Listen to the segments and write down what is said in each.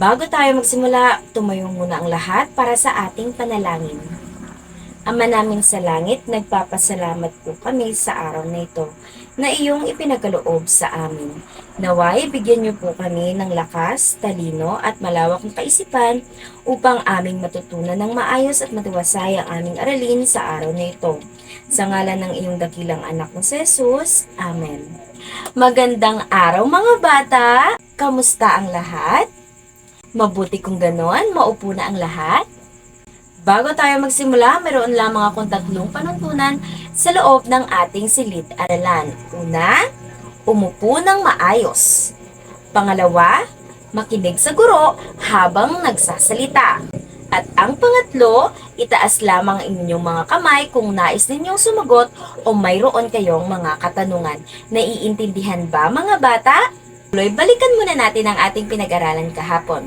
Bago tayo magsimula, tumayo muna ang lahat para sa ating panalangin. Ama namin sa langit, nagpapasalamat po kami sa araw na ito na iyong ipinagkaloob sa amin. Naway, bigyan niyo po kami ng lakas, talino at malawak ng kaisipan upang aming matutunan ng maayos at matiwasay ang aming aralin sa araw na ito. Sa ngalan ng iyong dakilang anak na si Jesus, Amen. Magandang araw mga bata! Kamusta ang lahat? Mabuti kung ganon, maupo na ang lahat. Bago tayo magsimula, mayroon lamang akong tatlong panuntunan sa loob ng ating silid-aralan. Una, umupo ng maayos. Pangalawa, makinig sa guro habang nagsasalita. At ang pangatlo, itaas lamang inyong mga kamay kung nais ninyong sumagot o mayroon kayong mga katanungan. Naiintindihan ba mga bata? Balikan muna natin ang ating pinag-aralan kahapon.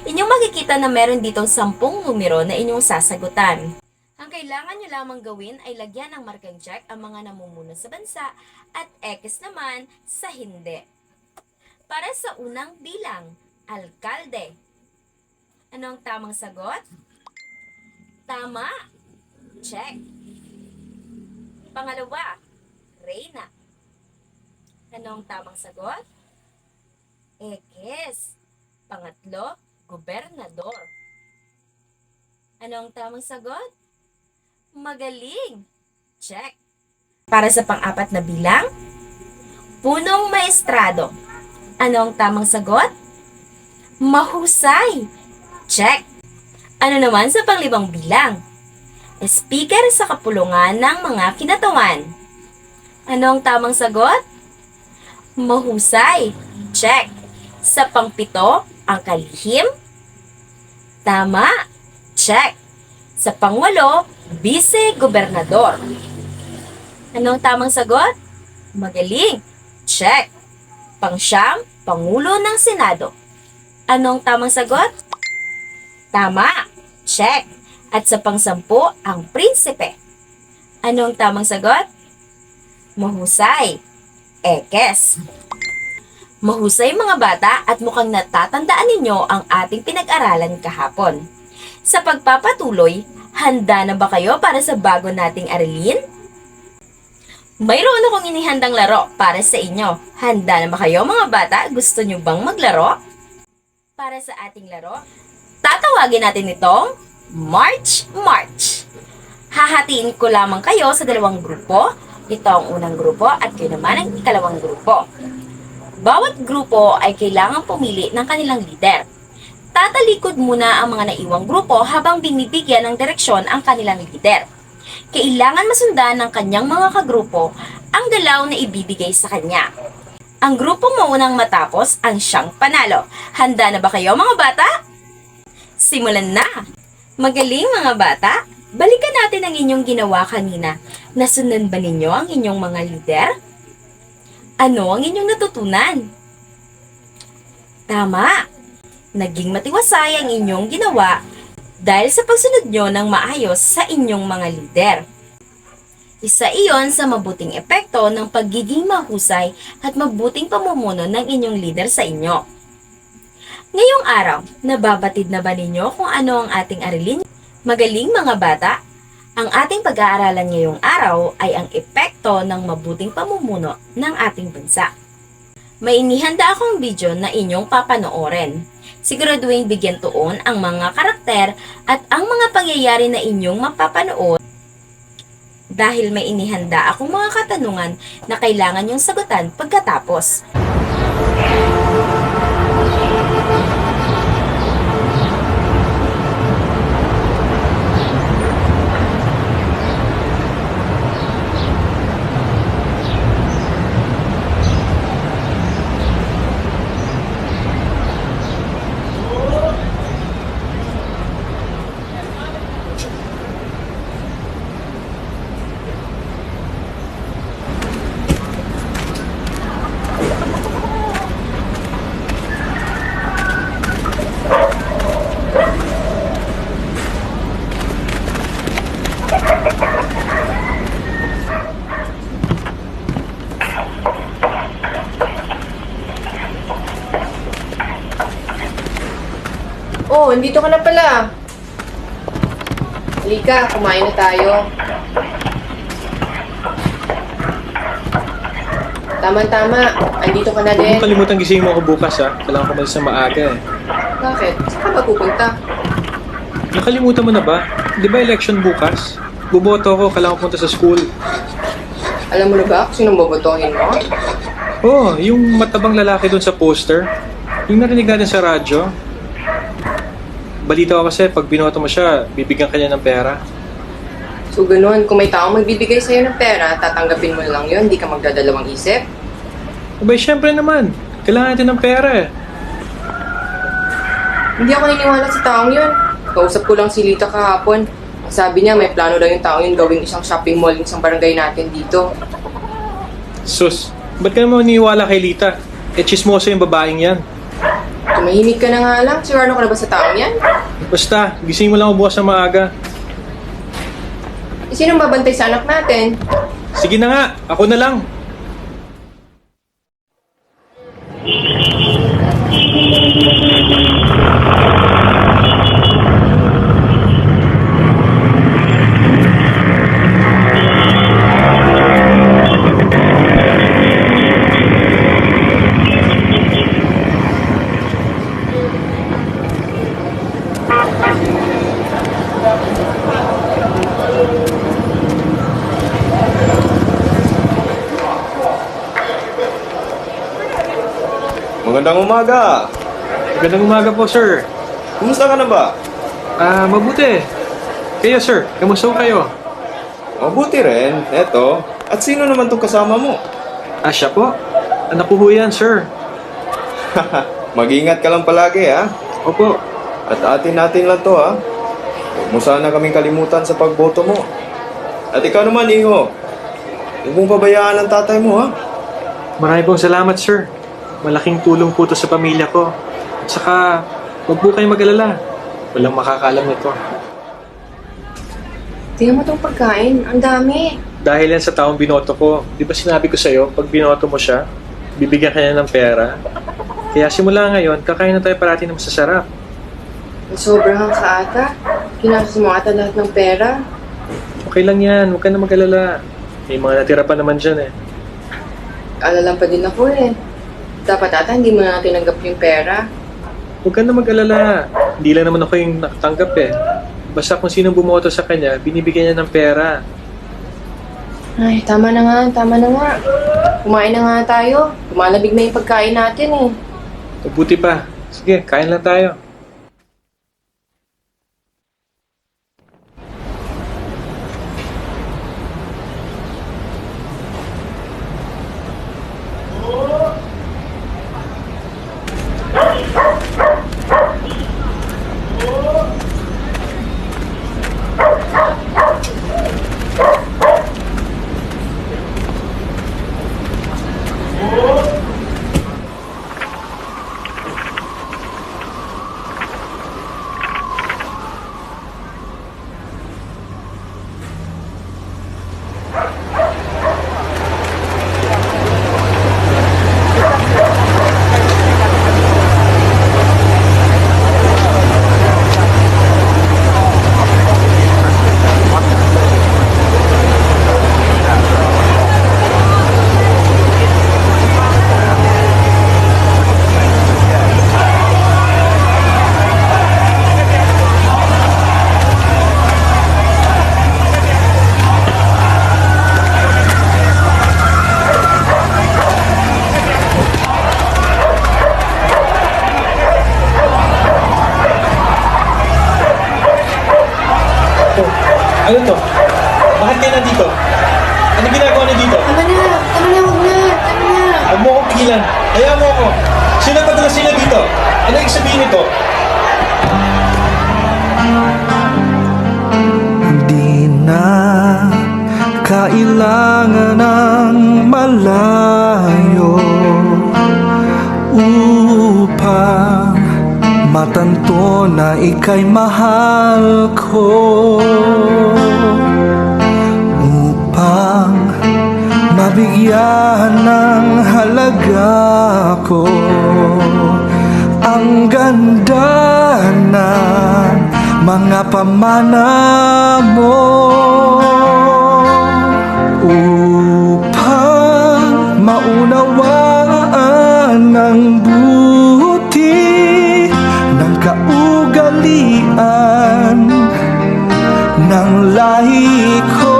Inyong makikita na meron ditong 10 numero na inyong sasagutan. Ang kailangan nyo lamang gawin ay lagyan ng markang check ang mga namumuno sa bansa at X naman sa hindi. Para sa unang bilang, alkalde. Ano ang tamang sagot? Tama. Check. Pangalawa, reyna. Ano ang tamang sagot? X. Pangatlo, gobernador. Ano ang tamang sagot? Magaling. Check. Para sa pang-apat na bilang, punong maestrado. Ano ang tamang sagot? Mahusay. Check. Ano naman sa pang-5 bilang? Speaker sa kapulungan ng mga kinatawan. Ano ang tamang sagot? Mahusay. Check. Sa pang-7, ang kalihim? Tama. Check. Sa pang-8, vice-gobernador. Anong tamang sagot? Magaling. Check. Pang-9, pangulo ng senado. Anong tamang sagot? Tama. Check. At sa pang-10, ang prinsipe. Anong tamang sagot? Mahusay. Ekes. Mahusay mga bata at mukhang natatandaan ninyo ang ating pinag-aralan kahapon. Sa pagpapatuloy, handa na ba kayo para sa bago nating aralin? Mayroon akong inihandang laro para sa inyo. Handa na ba kayo mga bata? Gusto nyo bang maglaro? Para sa ating laro, tatawagin natin itong March March. Hahatiin ko lamang kayo sa 2 grupo. Ito ang unang grupo at kayo naman ang ikalawang grupo. Bawat grupo ay kailangang pumili ng kanilang leader. Tatalikod muna ang mga naiwang grupo habang binibigyan ng direksyon ang kanilang leader. Kailangan masundan ng kanyang mga kagrupo ang galaw na ibibigay sa kanya. Ang grupong maunang matapos ang siyang panalo. Handa na ba kayo mga bata? Simulan na! Magaling mga bata! Balikan natin ang inyong ginawa kanina. Nasundan ba ninyo ang inyong mga leader? Ano ang inyong natutunan? Tama! Naging matiwasay ang inyong ginawa dahil sa pagsunod nyo ng maayos sa inyong mga lider. Isa iyon sa mabuting epekto ng pagiging mahusay at mabuting pamumuno ng inyong lider sa inyo. Ngayong araw, nababatid na ba ninyo kung ano ang ating aralin? Magaling mga bata! Ang ating pag-aaralan ngayong araw ay ang epekto ng mabuting pamumuno ng ating bansa. May inihanda akong video na inyong papanoorin. Siguraduhin bigyan tuon ang mga karakter at ang mga pangyayari na inyong mapapanood dahil may inihanda akong mga katanungan na kailangan niyong sagutan pagkatapos. Oh, andito ka na pala. Halika, kumain na tayo. Tama-tama, andito ka na Huwag din. mong kalimutan gisingin mo ako bukas ha. Kailangan ko malis na maaga eh. Bakit? Saan ka ba pupunta? Nakalimutan mo na ba? Di ba election bukas? Buboto ako, kailangan ko punta sa school. Alam mo na ba kung sinong bobotohin mo? Oh, yung matabang lalaki doon sa poster. Yung narinig natin sa radyo. Balita ko kasi pag binoto mo siya, bibigyan ka niya ng pera. So ganun, kung may taong magbibigay sa'yo ng pera, tatanggapin mo lang yun, hindi ka magdadalawang isip. Abay, syempre naman. Kailangan natin ng pera eh. Hindi ako naniniwala sa taong yun. Kausap ko lang si Lita kahapon. Ang sabi niya, may plano daw yung taong yun gawing isang shopping mall ng isang barangay natin dito. Sus, ba't ka naman maniwala kay Lita? Eh, chismoso yung babaeng yan. Tumahimik ka na nga lang. Sigurado ka na ba sa taong yan? Basta, gising mo lang ako bukas na maaga. Eh, sinong babantay sa anak natin? Sige na nga, ako na lang. Magandang umaga! Magandang umaga po, sir. Kumusta ka na ba? Mabuti. Kayo, sir, kamusta po kayo? Mabuti rin, eto. At sino naman tong kasama mo? Siya po. Anak ko ho yan, sir. Mag-ingat ka lang palagi ha. Opo. At atin-natin lang to ha. Huwag mo sana kaming kalimutan sa pagboto mo. At ikaw naman, Iho. Huwag mong pabayaan ang tatay mo ha. Marami pong salamat, sir. Malaking tulong po to sa pamilya ko. At saka, huwag po kayong mag-alala. Walang makakaalam nito. Tingnan mo tong pagkain. Ang dami. Dahil yan sa taong binoto ko, di ba sinabi ko sa'yo, pag binoto mo siya, bibigyan ka niya ng pera. Kaya simula ngayon, kakain na tayo parati ng masasarap. Sobrang ka ata. Kinasas mo ata lahat ng pera. Okay lang yan, huwag ka na mag-alala. May mga natira pa naman dyan eh. Alalang pa din ako eh. Dapat ata hindi mo na tinanggap yung pera. Huwag ka na mag-alala. Hindi lang naman ako yung nakatanggap eh. Basta kung sinong bumoto sa kanya, binibigyan niya ng pera. Ay, tama na nga, tama na nga. Kumain na nga tayo. Lumalamig na yung pagkain natin eh. Mabuti pa. Sige, kain lang tayo. Ano to? Bakit kayo nandito? Ano ginagawa niyo dito? Tama na, huwag na, tama na. Huwag mo akong pigilan. Hayaan mo ako. Sino padala sila dito? Ano yung sabihin nito? Di na kailangan ng malayo upang matanto na ika'y mahal ko, upang mabigyan ng halaga ko ang ganda ng mga pamana mo upang maunawaan ng buti ng kaugalian ng lahi ko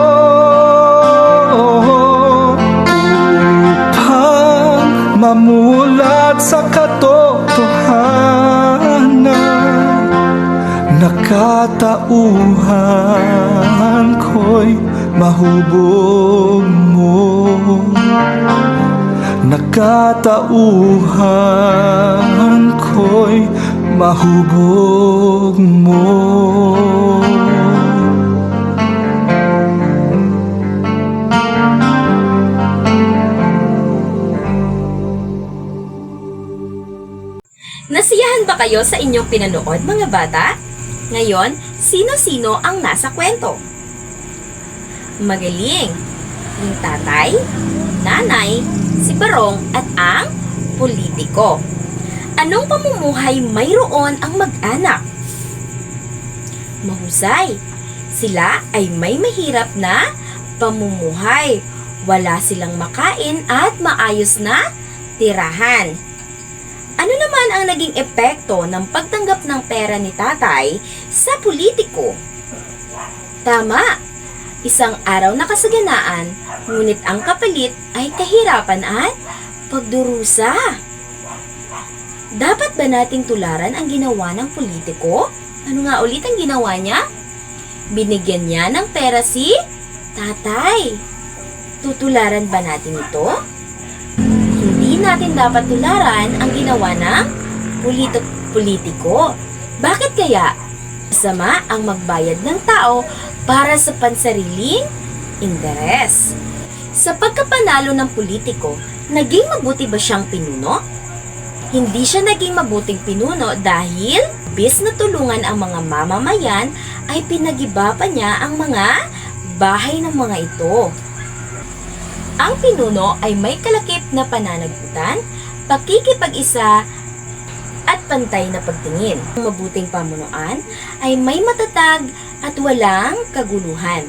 upang mamulat sa katotohanan na katauhan ko'y mahubog mo, na katauhan ko'y mahubog mo. Nasiyahan ba kayo sa inyong pinanood, mga bata? Ngayon, sino-sino ang nasa kwento? Magaling! Yung tatay, nanay, si Barong at ang politiko. Anong pamumuhay mayroon ang mag-anak? Mahusay! Sila ay may mahirap na pamumuhay. Wala silang makain at maayos na tirahan. Ano naman ang naging epekto ng pagtanggap ng pera ni tatay sa politiko? Tama, isang araw na kasaganaan, ngunit ang kapalit ay kahirapan at pagdurusa. Dapat ba nating tularan ang ginawa ng politiko? Ano nga ulit ang ginawa niya? Binigyan niya ng pera si tatay. Tutularan ba natin ito? Hindi natin dapat tularan ang ginawa ng politiko. Bakit kaya? Masama ang magbayad ng tao para sa pansariling interes. Sa pagkapanalo ng politiko, naging mabuti ba siyang pinuno? Hindi siya naging mabuting pinuno dahil bis na tulungan ang mga mamamayan ay pinagiba pa niya ang mga bahay ng mga ito. Ang pinuno ay may kalakip na pananagutan, pakikipag-isa at pantay na pagtingin. Ang mabuting pamunuan ay may matatag at walang kaguluhan.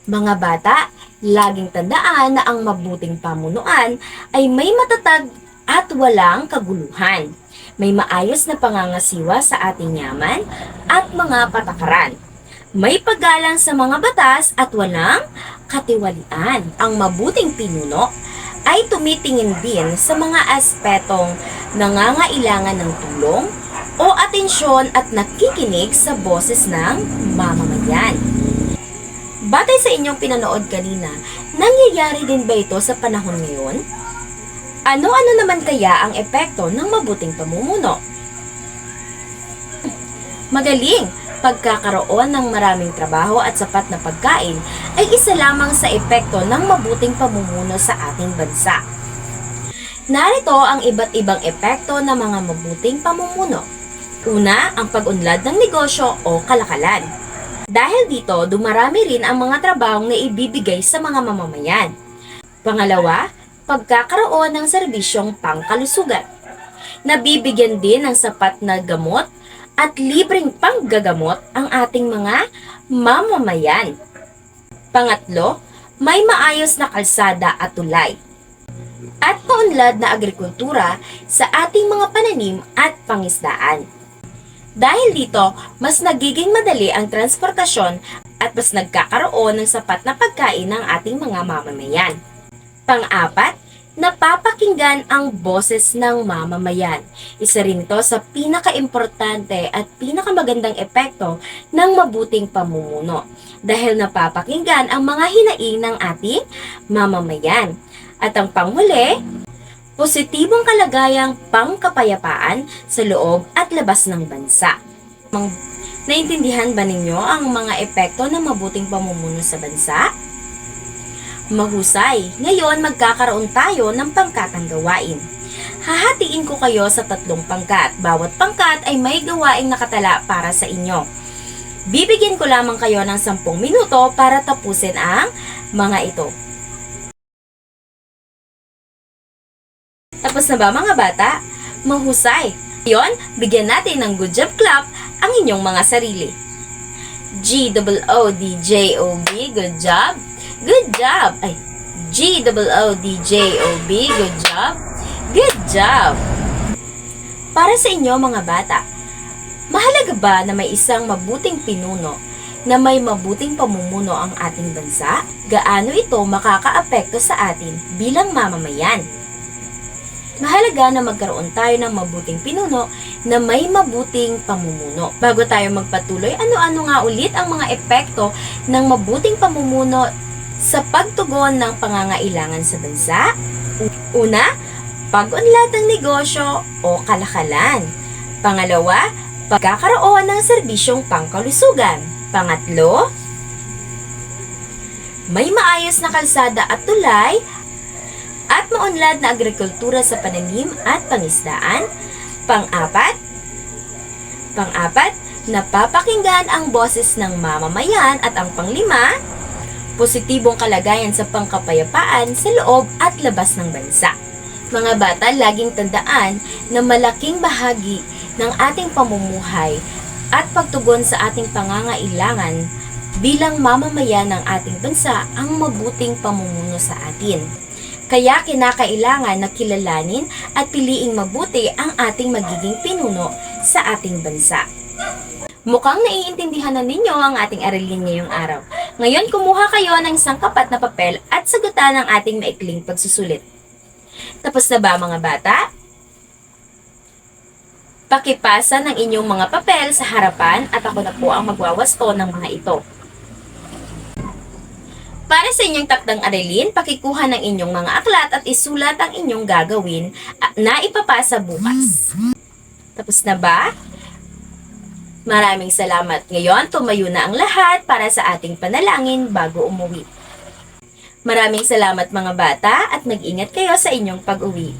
Mga bata, laging tandaan na ang mabuting pamunuan ay may matatag at walang kaguluhan. May maayos na pangangasiwa sa ating yaman at mga patakaran. May paggalang sa mga batas at walang katiwalian. Ang mabuting pinuno ay tumitingin din sa mga aspetong nangangailangan ng tulong o atensyon at nakikinig sa boses ng mamamayan. Batay sa inyong pinanood kanina, nangyayari din ba ito sa panahon ngayon? Ano-ano naman kaya ang epekto ng mabuting pamumuno? Magaling! Pagkakaroon ng maraming trabaho at sapat na pagkain ay isa lamang sa epekto ng mabuting pamumuno sa ating bansa. Narito ang iba't ibang epekto ng mga mabuting pamumuno. Una, ang pag-unlad ng negosyo o kalakalan. Dahil dito, dumarami rin ang mga trabahong na ibibigay sa mga mamamayan. Pangalawa, pagkakaroon ng serbisyong pangkalusugan. Nabibigyan din ng sapat na gamot at libreng panggagamot ang ating mga mamamayan. Pangatlo, may maayos na kalsada at tulay. At paunlad na agrikultura sa ating mga pananim at pangisdaan. Dahil dito, mas nagiging madali ang transportasyon at mas nagkakaroon ng sapat na pagkain ng ating mga mamamayan. Pang-apat, napapakinggan ang boses ng mamamayan. Isa rin ito sa pinaka-importante at pinakamagandang epekto ng mabuting pamumuno dahil napapakinggan ang mga hinaing ng ating mamamayan. At ang panghuli, positibong kalagayang pangkapayapaan sa loob at labas ng bansa. Naintindihan ba ninyo ang mga epekto ng mabuting pamumuno sa bansa? Mahusay. Ngayon, magkakaroon tayo ng pangkatang gawain. Hahatiin ko kayo sa 3 pangkat. Bawat pangkat ay may gawaing nakatala para sa inyo. Bibigyan ko lamang kayo ng 10 minuto para tapusin ang mga ito. Tapos na ba mga bata? Mahusay. Ngayon, bigyan natin ng good job clap ang inyong mga sarili. G-O-O-D-J-O-B, good job. Good job. Ay, G-O-O-D-J-O-B, good job. Good job. Para sa inyo mga bata, mahalaga ba na may isang mabuting pinuno na may mabuting pamumuno ang ating bansa? Gaano ito makakaapekto sa atin bilang mamamayan? Mahalaga na magkaroon tayo ng mabuting pinuno na may mabuting pamumuno. Bago tayo magpatuloy, ano-ano nga ulit ang mga epekto ng mabuting pamumuno sa pagtugon ng pangangailangan sa bansa? Una, pag-unlad ng negosyo o kalakalan. Pangalawa, pagkakaroon ng serbisyong pangkalusugan. Pangatlo, may maayos na kalsada at tulay at maunlad na agrikultura sa pananim at pangisdaan. Pang-apat, napapakinggan ang boses ng mamamayan at ang panglima, positibong kalagayan sa pangkapayapaan sa loob at labas ng bansa. Mga bata, laging tandaan na malaking bahagi ng ating pamumuhay at pagtugon sa ating pangangailangan bilang mamamayan ng ating bansa ang mabuting pamumuno sa atin. Kaya kinakailangan na kilalanin at piliing mabuti ang ating magiging pinuno sa ating bansa. Mukhang naiintindihan na ninyo ang ating aralin ngayong araw. Ngayon, kumuha kayo ng isang kapat na papel at sagutan ang ating maikling pagsusulit. Tapos na ba mga bata? Pakipasa ng inyong mga papel sa harapan at ako na po ang magwawasto ng mga ito. Para sa inyong takdang aralin, pakikuha ng inyong mga aklat at isulat ang inyong gagawin na ipapasa bukas. Tapos na ba? Maraming salamat. Ngayon, tumayo na ang lahat para sa ating panalangin bago umuwi. Maraming salamat mga bata at mag-ingat kayo sa inyong pag-uwi.